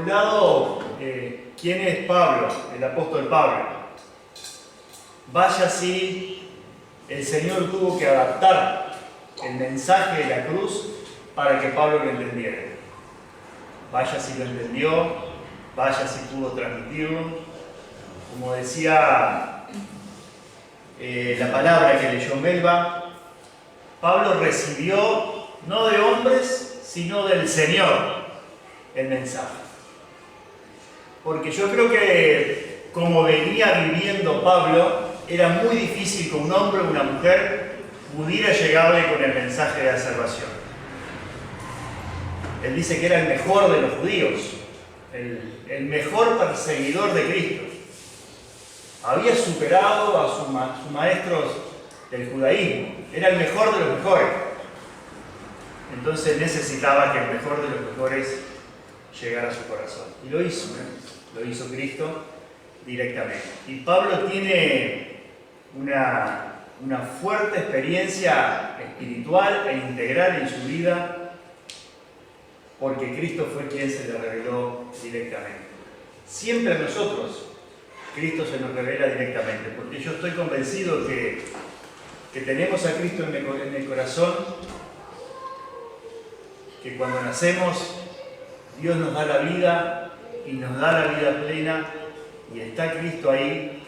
lado, ¿quién es Pablo? El apóstol Pablo. Vaya si el Señor tuvo que adaptar el mensaje de la cruz para que Pablo lo entendiera. Vaya si lo entendió, vaya si pudo transmitirlo. Como decía la palabra que leyó Melba, Pablo recibió no de hombres, sino del Señor el mensaje. Porque yo creo que como venía viviendo Pablo, era muy difícil que un hombre o una mujer pudiera llegarle con el mensaje de la salvación. Él dice que era el mejor de los judíos, el mejor perseguidor de Cristo. Había superado a sus maestros del judaísmo, era el mejor de los mejores. Entonces necesitaba que el mejor de los mejores llegara a su corazón. Y lo hizo, lo hizo Cristo directamente. Y Pablo tiene una fuerte experiencia espiritual e integral en su vida, porque Cristo fue quien se le reveló directamente. Siempre a nosotros Cristo se nos revela directamente, porque yo estoy convencido que tenemos a Cristo en el corazón, que cuando nacemos Dios nos da la vida y nos da la vida plena, y está Cristo ahí,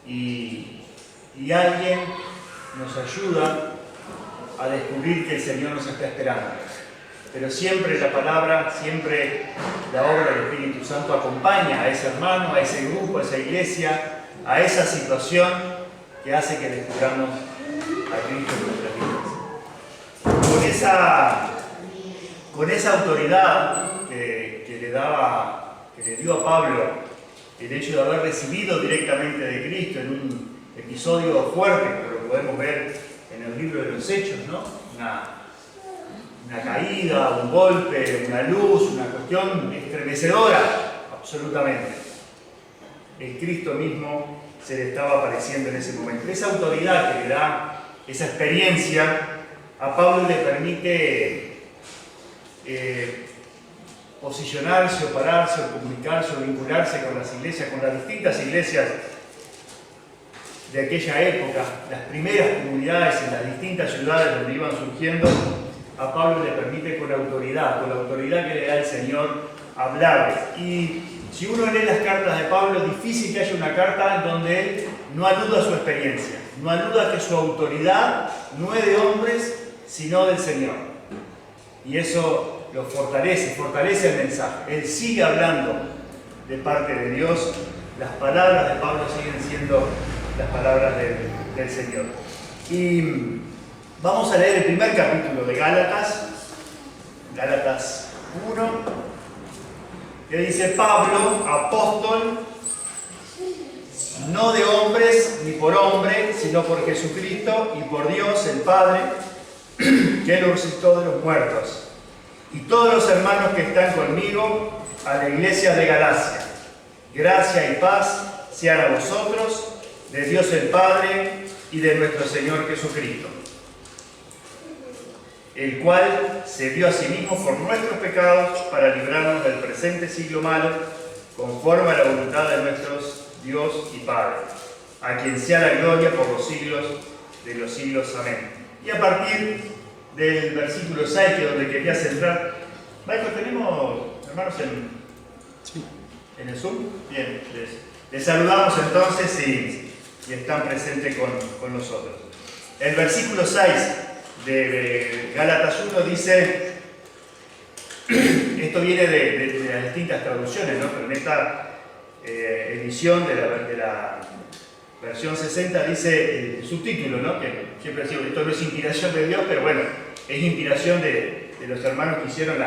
y alguien nos ayuda a descubrir que el Señor nos está esperando. Pero siempre la palabra, siempre la obra del Espíritu Santo acompaña a ese hermano, a ese grupo, a esa iglesia, a esa situación que hace que descubramos a Cristo en nuestras vidas. Con esa autoridad que le dio a Pablo el hecho de haber recibido directamente de Cristo en un episodio fuerte, que lo podemos ver en el libro de los Hechos, ¿no? Una caída, un golpe, una luz, una cuestión estremecedora, absolutamente. El Cristo mismo se le estaba apareciendo en ese momento. Esa autoridad que le da, esa experiencia, a Pablo le permite posicionarse o pararse o comunicarse o vincularse con las iglesias, con las distintas iglesias de aquella época, las primeras comunidades en las distintas ciudades donde iban surgiendo. A Pablo le permite con la autoridad que le da el Señor, hablarles. Y si uno lee las cartas de Pablo, es difícil que haya una carta en donde él no aluda a su experiencia, no aluda a que su autoridad no es de hombres, sino del Señor. Y eso lo fortalece el mensaje. Él sigue hablando de parte de Dios. Las palabras de Pablo siguen siendo las palabras del Señor. Y vamos a leer el primer capítulo de Gálatas 1, que dice: Pablo, apóstol, no de hombres ni por hombre, sino por Jesucristo y por Dios el Padre, que lo resucitó de los muertos, y todos los hermanos que están conmigo, a la iglesia de Galacia. Gracia y paz sean a vosotros, de Dios el Padre y de nuestro Señor Jesucristo, el cual se dio a sí mismo por nuestros pecados para librarnos del presente siglo malo, conforme a la voluntad de nuestro Dios y Padre, a quien sea la gloria por los siglos de los siglos. Amén. Y a partir del versículo 6, que es donde quería centrar. Michael, ¿tenemos hermanos en el Zoom? Bien, les saludamos entonces y están presentes con nosotros. El versículo 6 de Gálatas 1 dice, esto viene de las distintas traducciones, ¿no? Pero en esta edición de la versión 60 dice el subtítulo, ¿no? Que siempre digo, esto no es inspiración de Dios, pero bueno, es inspiración de los hermanos que hicieron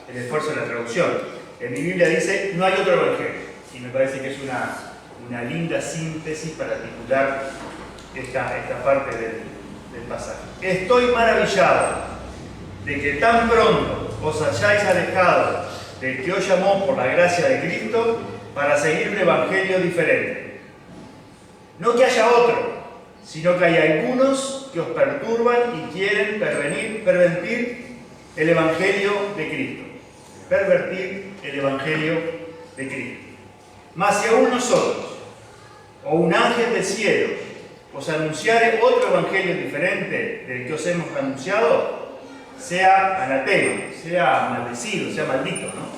el esfuerzo de la traducción. En mi Biblia dice, no hay otro evangelio, y me parece que es una linda síntesis para articular esta parte del pasaje. Estoy maravillado de que tan pronto os hayáis alejado del que os llamó por la gracia de Cristo para seguir un evangelio diferente. No que haya otro, sino que hay algunos que os perturban y quieren pervertir el evangelio de Cristo. Pervertir el evangelio de Cristo. Mas si aún nosotros, o un ángel del cielo, os anunciare otro evangelio diferente del que os hemos anunciado, sea anatema, sea maldecido, sea maldito, ¿no?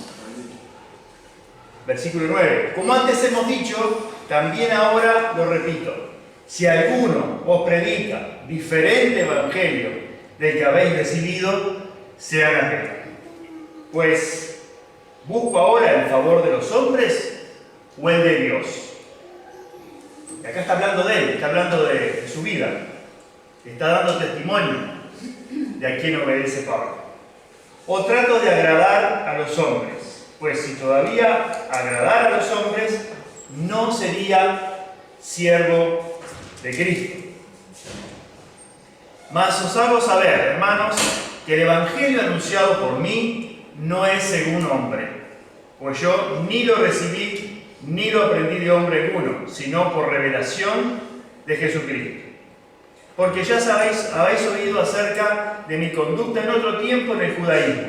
Versículo 9. Como antes hemos dicho, también ahora lo repito. Si alguno os predica diferente evangelio del que habéis recibido, sea anatema. Pues, ¿busco ahora el favor de los hombres o el de Dios? Y acá está hablando de él, está hablando de su vida. Está dando testimonio de a quién obedece Pablo. O trato de agradar a los hombres, pues si todavía agradara a los hombres, no sería siervo de Cristo. Mas os hago saber, hermanos, que el evangelio anunciado por mí no es según hombre, pues yo ni lo recibí ni lo aprendí de hombre alguno, sino por revelación de Jesucristo. Porque ya habéis oído acerca de mi conducta en otro tiempo en el judaísmo,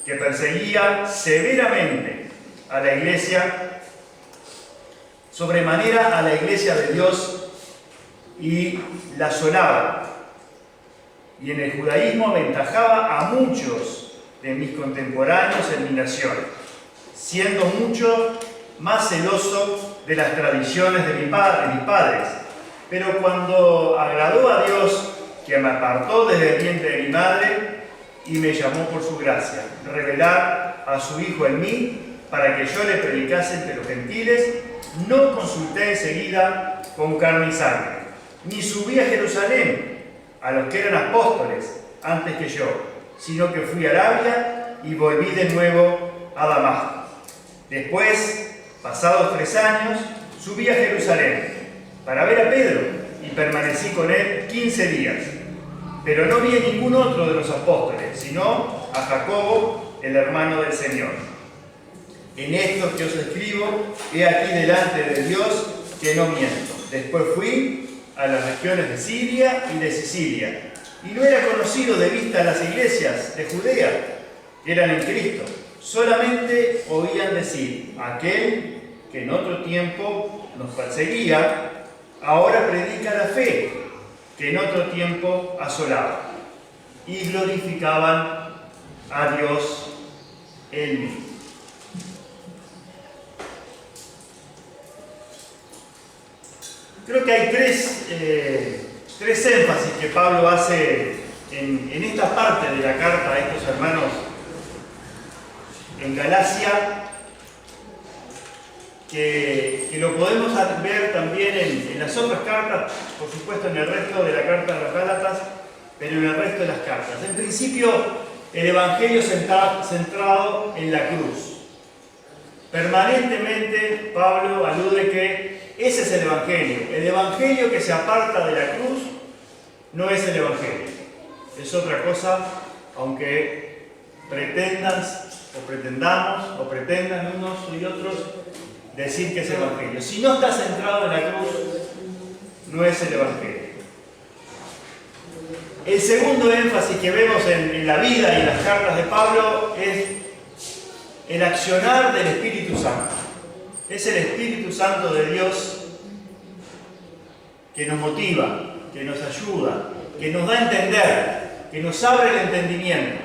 que perseguía severamente a la iglesia, sobremanera a la iglesia de Dios, y la asolaba. Y en el judaísmo aventajaba a muchos de mis contemporáneos en mi nación, siendo mucho más celoso de las tradiciones de mis padres. Pero cuando agradó a Dios, que me apartó desde el vientre de mi madre y me llamó por su gracia, revelar a su Hijo en mí, para que yo le predicase entre los gentiles, no consulté enseguida con carne y sangre, ni subí a Jerusalén a los que eran apóstoles antes que yo, sino que fui a Arabia y volví de nuevo a Damasco. Después, pasados 3 años, subí a Jerusalén para ver a Pedro y permanecí con él 15 días. Pero no vi a ningún otro de los apóstoles, sino a Jacobo, el hermano del Señor. En esto que os escribo, he aquí delante de Dios que no miento. Después fui a las regiones de Siria y de Sicilia, y no era conocido de vista las iglesias de Judea, que eran en Cristo. Solamente oían decir, aquel que en otro tiempo nos perseguía, ahora predica la fe, que en otro tiempo asolaba. Y glorificaban a Dios en mí. Creo que hay tres énfasis que Pablo hace en esta parte de la carta a estos hermanos en Galacia, que lo podemos ver también en las otras cartas, por supuesto en el resto de la carta de los Gálatas, pero en el resto de las cartas. En principio, el Evangelio centrado en la cruz. Permanentemente Pablo alude que ese es el Evangelio. El Evangelio que se aparta de la cruz no es el Evangelio. Es otra cosa, aunque pretendan unos y otros decir que es Evangelio. Si no está centrado en la cruz, no es el Evangelio. El segundo énfasis que vemos en la vida y en las cartas de Pablo es el accionar del Espíritu Santo. Es el Espíritu Santo de Dios que nos motiva, que nos ayuda, que nos da a entender, que nos abre el entendimiento.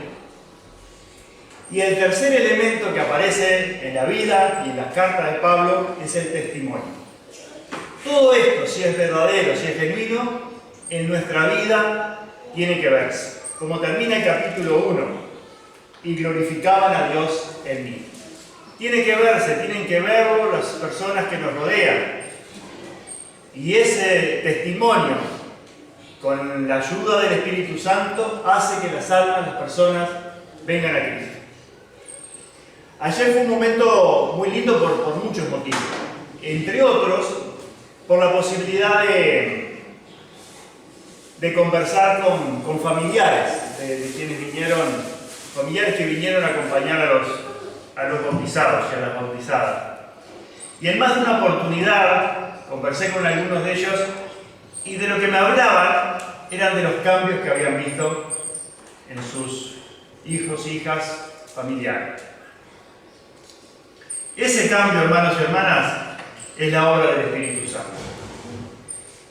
Y el tercer elemento que aparece en la vida y en las cartas de Pablo es el testimonio. Todo esto, si es verdadero, si es genuino, en nuestra vida tiene que verse. Como termina el capítulo 1, y glorificaban a Dios en mí. Tiene que verse, tienen que verlo las personas que nos rodean. Y ese testimonio, con la ayuda del Espíritu Santo, hace que las almas, las personas, vengan a Cristo. Ayer fue un momento muy lindo por muchos motivos. Entre otros, por la posibilidad de conversar con familiares de quienes vinieron, familiares que vinieron a acompañar a los bautizados y a las bautizadas. Y en más de una oportunidad conversé con algunos de ellos y de lo que me hablaban eran de los cambios que habían visto en sus hijos e hijas familiares. Ese cambio, hermanos y hermanas, es la obra del Espíritu Santo.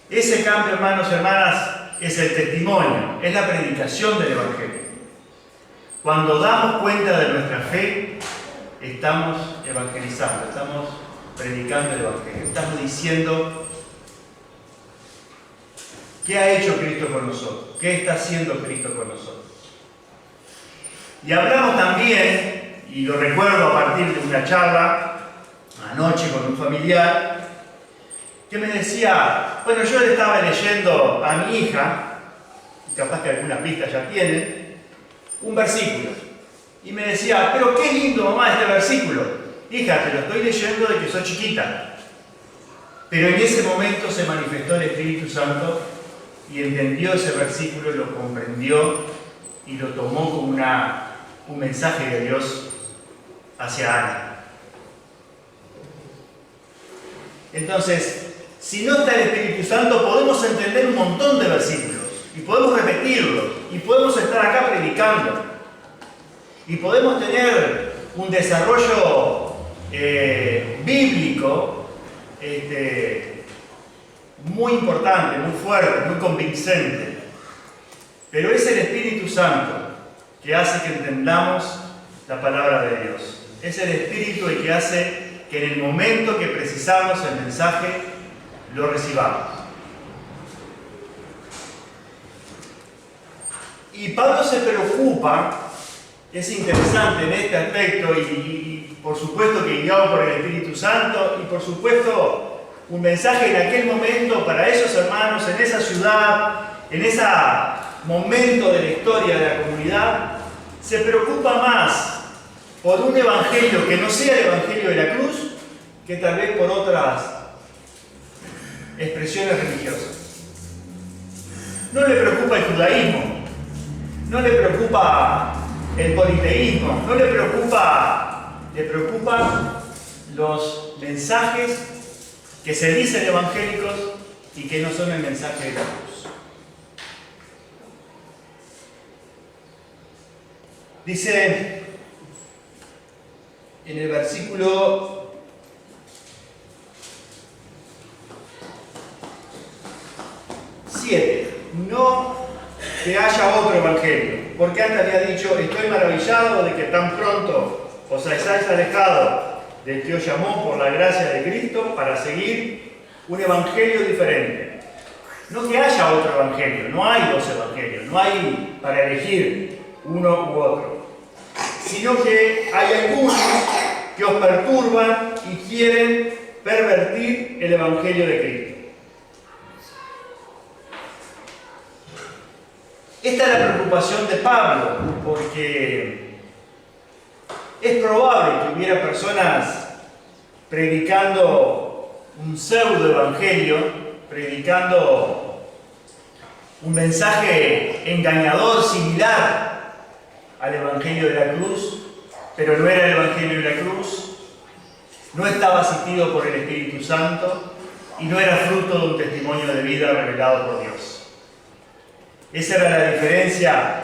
Ese cambio, hermanos y hermanas, es el testimonio, es la predicación del Evangelio. Cuando damos cuenta de nuestra fe, estamos evangelizando, estamos predicando el Evangelio, estamos diciendo qué ha hecho Cristo con nosotros, qué está haciendo Cristo con nosotros. Y hablamos también, y lo recuerdo a partir de una charla anoche con un familiar, que me decía, bueno, yo le estaba leyendo a mi hija, y capaz que algunas pistas ya tienen, un versículo. Y me decía, pero qué lindo, mamá, este versículo. Hija, te lo estoy leyendo de que sos chiquita. Pero en ese momento se manifestó el Espíritu Santo y entendió ese versículo, lo comprendió y lo tomó como un mensaje de Dios hacia Ana. Entonces, si no está el Espíritu Santo, podemos entender un montón de versículos y podemos repetirlos y podemos estar acá predicando y podemos tener un desarrollo bíblico muy importante, muy fuerte, muy convincente. Pero es el Espíritu Santo que hace que entendamos la palabra de Dios. Es el Espíritu el que hace que en el momento que precisamos el mensaje lo recibamos. Y Pablo se preocupa, es interesante en este aspecto, y por supuesto que guiado por el Espíritu Santo, y por supuesto un mensaje en aquel momento para esos hermanos, en esa ciudad, en ese momento de la historia de la comunidad, se preocupa más por un evangelio que no sea el evangelio de la cruz, que tal vez por otras expresiones religiosas. No le preocupa el judaísmo, no le preocupa el politeísmo, no le preocupan los mensajes que se dicen evangélicos y que no son el mensaje de la cruz. Dice en el versículo 7, no que haya otro evangelio, porque antes había dicho, estoy maravillado de que tan pronto os hayáis alejado del que os llamó por la gracia de Cristo para seguir un evangelio diferente. No que haya otro evangelio, no hay dos evangelios, no hay para elegir uno u otro, sino que hay algunos que os perturban y quieren pervertir el evangelio de Cristo. Esta es la preocupación de Pablo, porque es probable que hubiera personas predicando un pseudo-evangelio, predicando un mensaje engañador similar al evangelio de la cruz, pero no era el evangelio de la cruz, no estaba asistido por el Espíritu Santo y no era fruto de un testimonio de vida revelado por Dios. Esa era la diferencia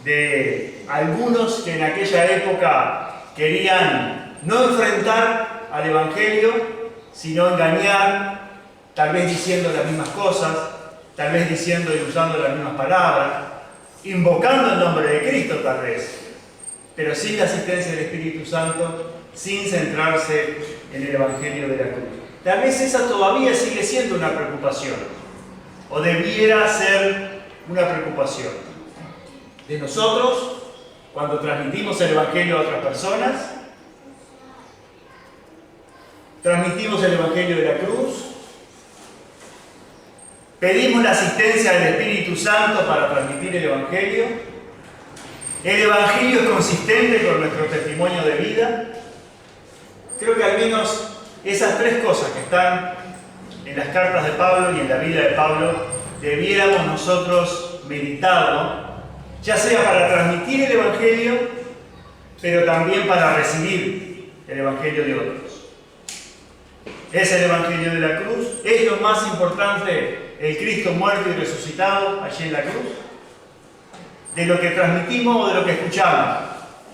de algunos que en aquella época querían no enfrentar al Evangelio, sino engañar, tal vez diciendo las mismas cosas, tal vez diciendo y usando las mismas palabras, invocando el nombre de Cristo tal vez, pero sin la asistencia del Espíritu Santo, sin centrarse en el Evangelio de la cruz. Tal vez esa todavía sigue siendo una preocupación, o debiera ser una preocupación de nosotros cuando transmitimos el Evangelio a otras personas, transmitimos el Evangelio de la cruz, pedimos la asistencia del Espíritu Santo para transmitir el Evangelio. El Evangelio es consistente con nuestro testimonio de vida. Creo que al menos esas tres cosas que están en las cartas de Pablo y en la vida de Pablo debiéramos nosotros meditarlo, ya sea para transmitir el Evangelio, pero también para recibir el Evangelio de otros. Es el Evangelio de la cruz, es lo más importante, el Cristo muerto y resucitado allí en la cruz, de lo que transmitimos o de lo que escuchamos.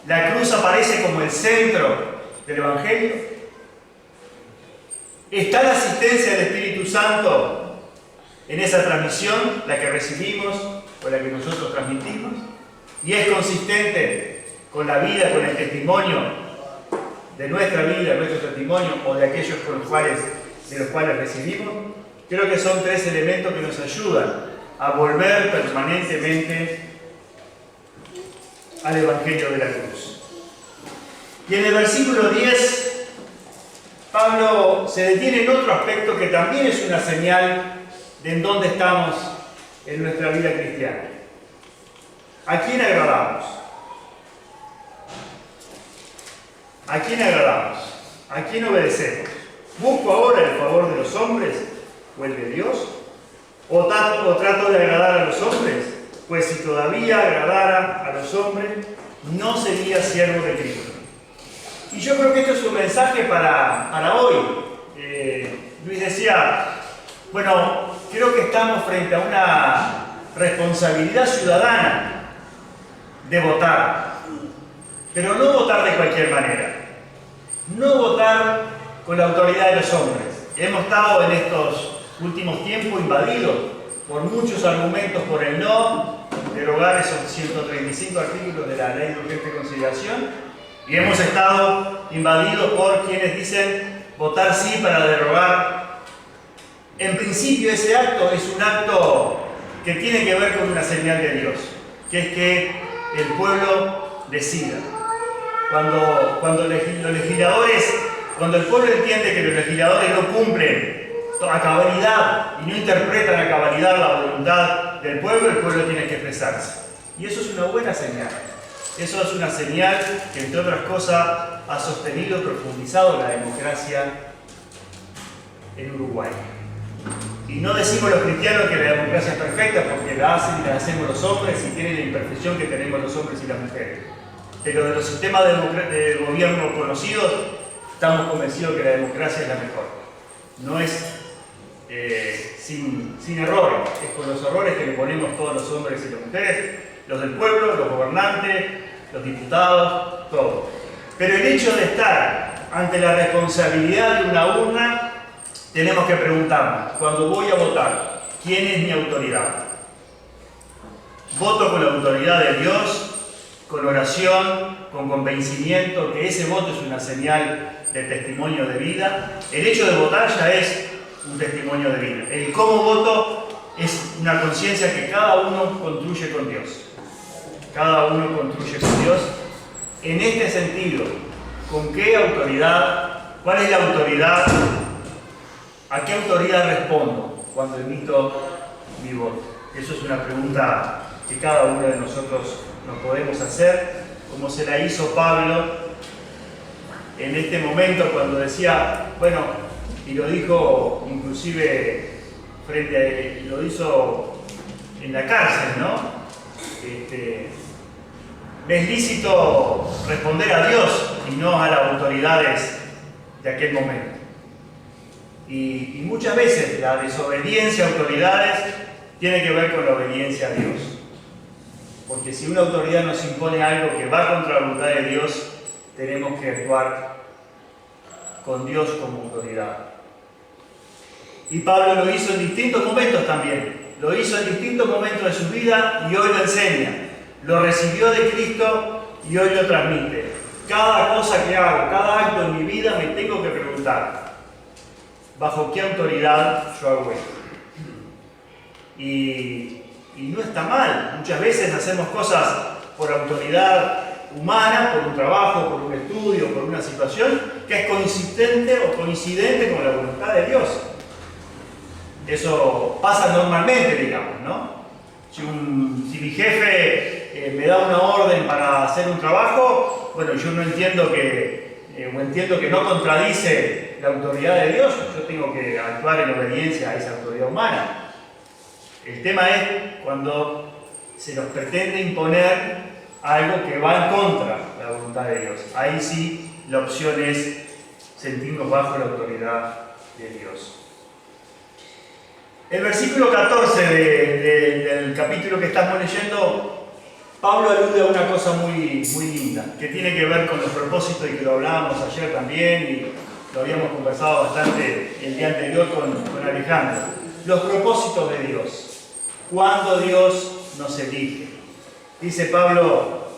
La cruz aparece como el centro del Evangelio. ¿Está la asistencia del Espíritu Santo en esa transmisión, la que recibimos o la que nosotros transmitimos? ¿Y es consistente con la vida, con el testimonio de nuestra vida, nuestro testimonio o de aquellos de los cuales recibimos? Creo que son tres elementos que nos ayudan a volver permanentemente al Evangelio de la Cruz. Y en el versículo 10, Pablo se detiene en otro aspecto que también es una señal de en dónde estamos en nuestra vida cristiana. ¿A quién agradamos? ¿A quién agradamos? ¿A quién obedecemos? ¿Busco ahora el favor de los hombres o el de Dios? ¿O trato de agradar a los hombres? Pues si todavía agradara a los hombres, no sería siervo de Cristo. Y yo creo que esto es un mensaje para hoy. Luis decía, bueno, creo que estamos frente a una responsabilidad ciudadana de votar. Pero no votar de cualquier manera. No votar con la autoridad de los hombres. Hemos estado en estos últimos tiempos invadidos por muchos argumentos por el no, derogar esos 135 artículos de la Ley de Urgente Consideración, y hemos estado invadidos por quienes dicen votar sí para derogar. En principio ese acto es un acto que tiene que ver con una señal de Dios, que es que el pueblo decida. Cuando los legisladores, cuando el pueblo entiende que los legisladores no cumplen a cabalidad y no interpretan a cabalidad la voluntad del pueblo, el pueblo tiene que expresarse. Y eso es una buena señal. Eso es una señal que, entre otras cosas, ha sostenido y profundizado la democracia en Uruguay. Y no decimos los cristianos que la democracia es perfecta porque la hacen y la hacemos los hombres y tienen la imperfección que tenemos los hombres y las mujeres. Pero de los sistemas de gobierno conocidos, estamos convencidos que la democracia es la mejor. No es sin errores, es con los errores que le ponemos todos los hombres y las mujeres, los del pueblo, los gobernantes, los diputados, todo. Pero el hecho de estar ante la responsabilidad de una urna, tenemos que preguntarnos, cuando voy a votar, ¿quién es mi autoridad? ¿Voto con la autoridad de Dios, con oración, con convencimiento, que ese voto es una señal de testimonio de vida? El hecho de votar ya es un testimonio de vida. El cómo voto es una conciencia que cada uno construye con Dios. Cada uno construye con Dios. En este sentido, ¿con qué autoridad? ¿Cuál es la autoridad? ¿A qué autoridad respondo cuando emito mi voto? Eso es una pregunta que cada uno de nosotros nos podemos hacer, como se la hizo Pablo en este momento cuando decía, bueno, y lo dijo inclusive lo hizo en la cárcel, ¿no? Me es lícito responder a Dios y no a las autoridades de aquel momento. Y muchas veces la desobediencia a autoridades tiene que ver con la obediencia a Dios. Porque si una autoridad nos impone algo que va contra la voluntad de Dios, tenemos que actuar con Dios como autoridad. Y Pablo lo hizo en distintos momentos también. Lo hizo en distintos momentos de su vida y hoy lo enseña. Lo recibió de Cristo y hoy lo transmite. Cada cosa que hago, cada acto en mi vida me tengo que preguntar, ¿bajo qué autoridad yo hago esto? Y no está mal. Muchas veces hacemos cosas por autoridad humana, por un trabajo, por un estudio, por una situación que es consistente o coincidente con la voluntad de Dios. Eso pasa normalmente, digamos, ¿no? Si mi jefe me da una orden para hacer un trabajo, bueno, yo no entiendo entiendo que no contradice la autoridad de Dios, yo tengo que actuar en obediencia a esa autoridad humana. El tema es cuando se nos pretende imponer algo que va en contra de la voluntad de Dios. Ahí sí la opción es sentirnos bajo la autoridad de Dios. El versículo 14 del capítulo que estamos leyendo, Pablo alude a una cosa muy, muy linda, que tiene que ver con los propósitos y que lo hablábamos ayer también, lo habíamos conversado bastante el día anterior con Alejandro. Los propósitos de Dios. Cuando Dios nos elige. Dice Pablo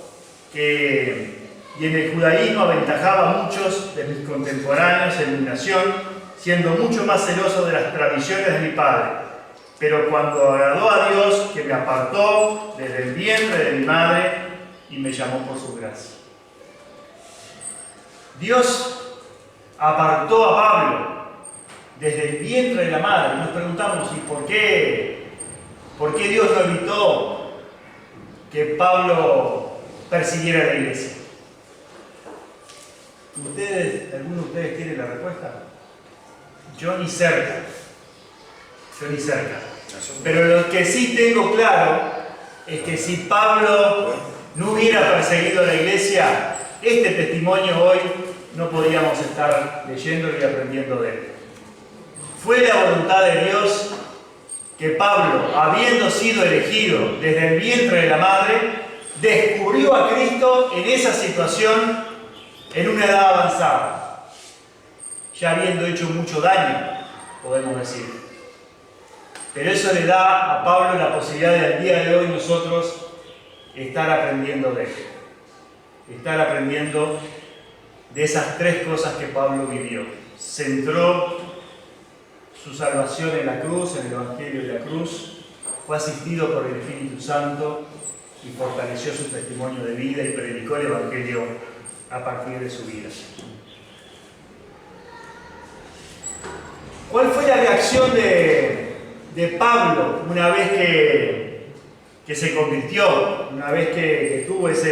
que y en el judaísmo aventajaba a muchos de mis contemporáneos en mi nación, siendo mucho más celoso de las tradiciones de mi padre. Pero cuando agradó a Dios, que me apartó desde el vientre de mi madre y me llamó por su gracia. Dios apartó a Pablo desde el vientre de la madre. Nos preguntamos, ¿y por qué Dios no evitó que Pablo persiguiera a la iglesia? ¿Alguno de ustedes tiene la respuesta? Yo ni cerca. Pero lo que sí tengo claro es que si Pablo no hubiera perseguido a la iglesia, este testimonio hoy no podíamos estar leyéndolo y aprendiendo de él. Fue la voluntad de Dios que Pablo, habiendo sido elegido desde el vientre de la madre, descubrió a Cristo en esa situación en una edad avanzada, ya habiendo hecho mucho daño, podemos decir. Pero eso le da a Pablo la posibilidad de al día de hoy nosotros estar aprendiendo de él. Estar aprendiendo de esas tres cosas que Pablo vivió. Centró su salvación en la cruz, en el Evangelio de la cruz, fue asistido por el Espíritu Santo y fortaleció su testimonio de vida y predicó el Evangelio a partir de su vida. ¿Cuál fue la reacción de Pablo una vez que se convirtió, una vez que tuvo esa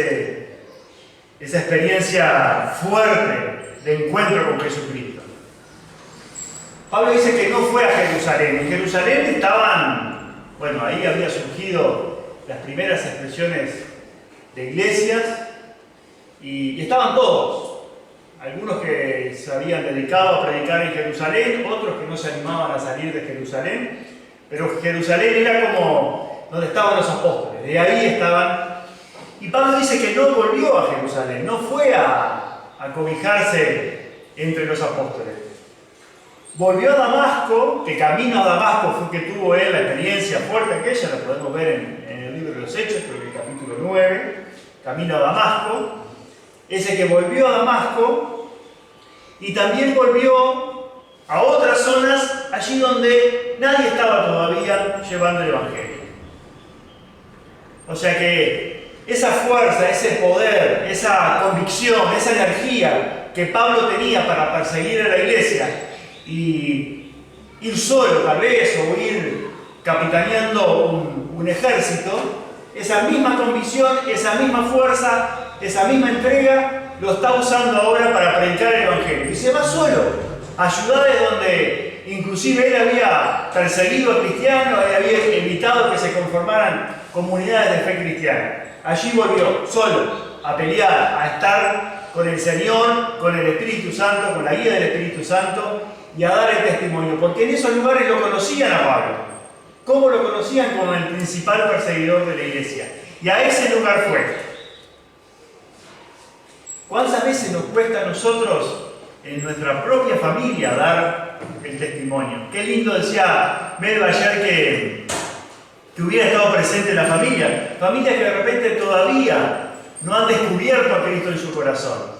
experiencia fuerte de encuentro con Jesucristo? Pablo dice que no fue a Jerusalén. En Jerusalén estaban, ahí había surgido las primeras expresiones de iglesias y estaban todos. Algunos que se habían dedicado a predicar en Jerusalén, otros que no se animaban a salir de Jerusalén, pero Jerusalén era como donde estaban los apóstoles, de ahí estaban. Y Pablo dice que no volvió a Jerusalén, no fue a cobijarse entre los apóstoles. Volvió a Damasco, que camino a Damasco fue que tuvo él la experiencia fuerte aquella, la podemos ver en el libro de los Hechos, creo que el capítulo 9, camino a Damasco. Ese que volvió a Damasco y también volvió a otras zonas allí donde nadie estaba todavía llevando el Evangelio. O sea que esa fuerza, ese poder, esa convicción, esa energía que Pablo tenía para perseguir a la iglesia y ir solo tal vez o ir capitaneando un ejército, esa misma convicción, esa misma fuerza, esa misma entrega lo está usando ahora para predicar el Evangelio. Y se va solo a ciudades donde inclusive él había perseguido a cristianos, él había evitado que se conformaran comunidades de fe cristiana. Allí volvió solo a pelear, a estar con el Señor, con el Espíritu Santo, con la guía del Espíritu Santo y a dar el testimonio. Porque en esos lugares lo conocían a Pablo. ¿Cómo lo conocían? Como el principal perseguidor de la iglesia. Y a ese lugar fue. ¿Cuántas veces nos cuesta a nosotros en nuestra propia familia dar el testimonio? Qué lindo decía Melba ayer que hubiera estado presente en la familia. Familias que de repente todavía no han descubierto a Cristo en su corazón,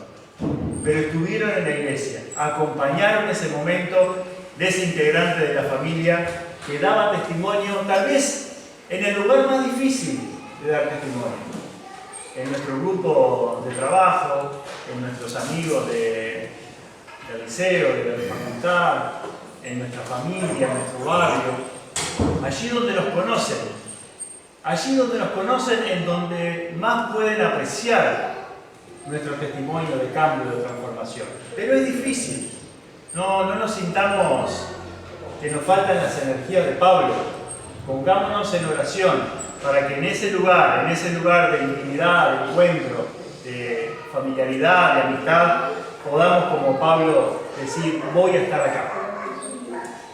pero estuvieron en la iglesia, acompañaron ese momento de ese integrante de la familia que daba testimonio, tal vez en el lugar más difícil de dar testimonio. En nuestro grupo de trabajo, en nuestros amigos del liceo, de la facultad, en nuestra familia, en nuestro barrio, allí donde nos conocen, en donde más pueden apreciar nuestro testimonio de cambio, de transformación. Pero es difícil, no nos sintamos que nos faltan las energías de Pablo. Pongámonos en oración para que en ese lugar de intimidad, de encuentro, de familiaridad, de amistad, podamos como Pablo decir, voy a estar acá.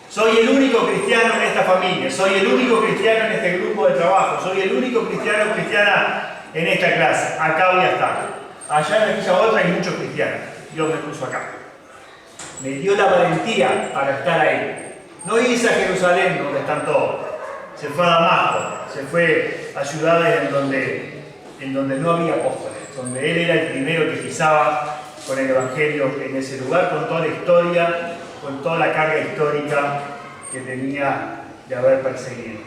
Soy el único cristiano en esta familia, soy el único cristiano en este grupo de trabajo, soy el único cristiano o cristiana en esta clase, acá voy a estar. Allá en aquella otra hay muchos cristianos, Dios me puso acá. me dio la valentía para estar ahí. No irse a Jerusalén, donde están todos. Se fue a Damasco, se fue a ciudades en donde no había apóstoles, donde él era el primero que pisaba con el Evangelio en ese lugar, con toda la historia, con toda la carga histórica que tenía de haber perseguido.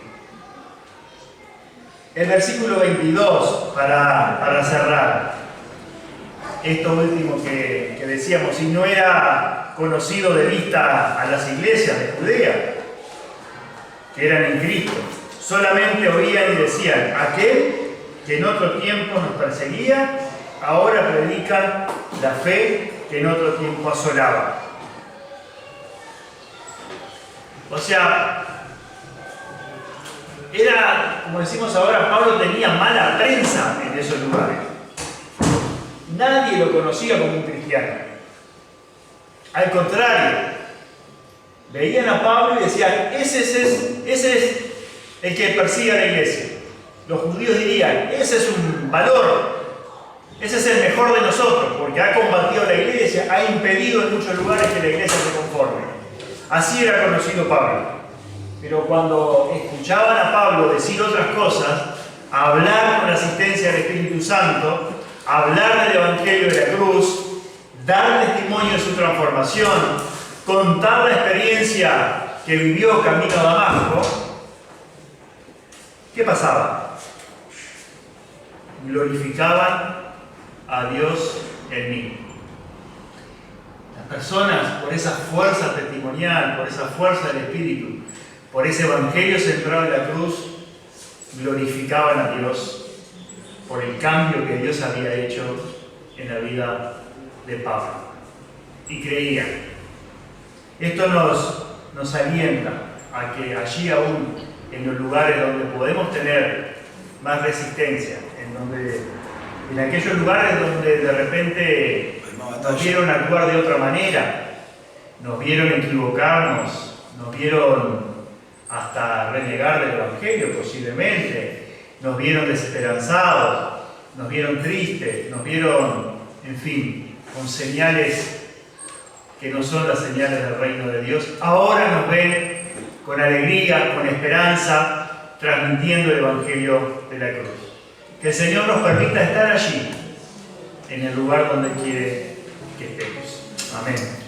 El versículo 22, para cerrar, esto último que decíamos, y no era conocido de vista a las iglesias de Judea, que eran en Cristo, solamente oían y decían: aquel que en otro tiempo nos perseguía, ahora predica la fe que en otro tiempo asolaba. O sea, era, como decimos ahora, Pablo tenía mala prensa en esos lugares. Nadie lo conocía como un cristiano. Al contrario, veían a Pablo y decían: ese es el que persigue a la iglesia. Los judíos dirían: ese es un valor, ese es el mejor de nosotros, porque ha combatido a la iglesia, ha impedido en muchos lugares que la iglesia se conforme. Así era conocido Pablo. Pero cuando escuchaban a Pablo decir otras cosas, hablar con la asistencia del Espíritu Santo, hablar del Evangelio de la cruz, dar testimonio de su transformación, contar la experiencia que vivió camino a Damasco, ¿qué pasaba? Glorificaban a Dios en mí. Las personas, por esa fuerza testimonial, por esa fuerza del Espíritu, por ese Evangelio centrado en la cruz, glorificaban a Dios por el cambio que Dios había hecho en la vida de Pablo. Y creían. Esto nos alienta a que allí aún, en los lugares donde podemos tener más resistencia, en aquellos lugares donde de repente nos vieron actuar de otra manera, nos vieron equivocarnos, nos vieron hasta renegar del Evangelio posiblemente, nos vieron desesperanzados, nos vieron tristes, nos vieron, en fin, con señales que no son las señales del reino de Dios. Ahora nos ven con alegría, con esperanza, transmitiendo el Evangelio de la cruz. Que el Señor nos permita estar allí, en el lugar donde quiere que estemos. Amén.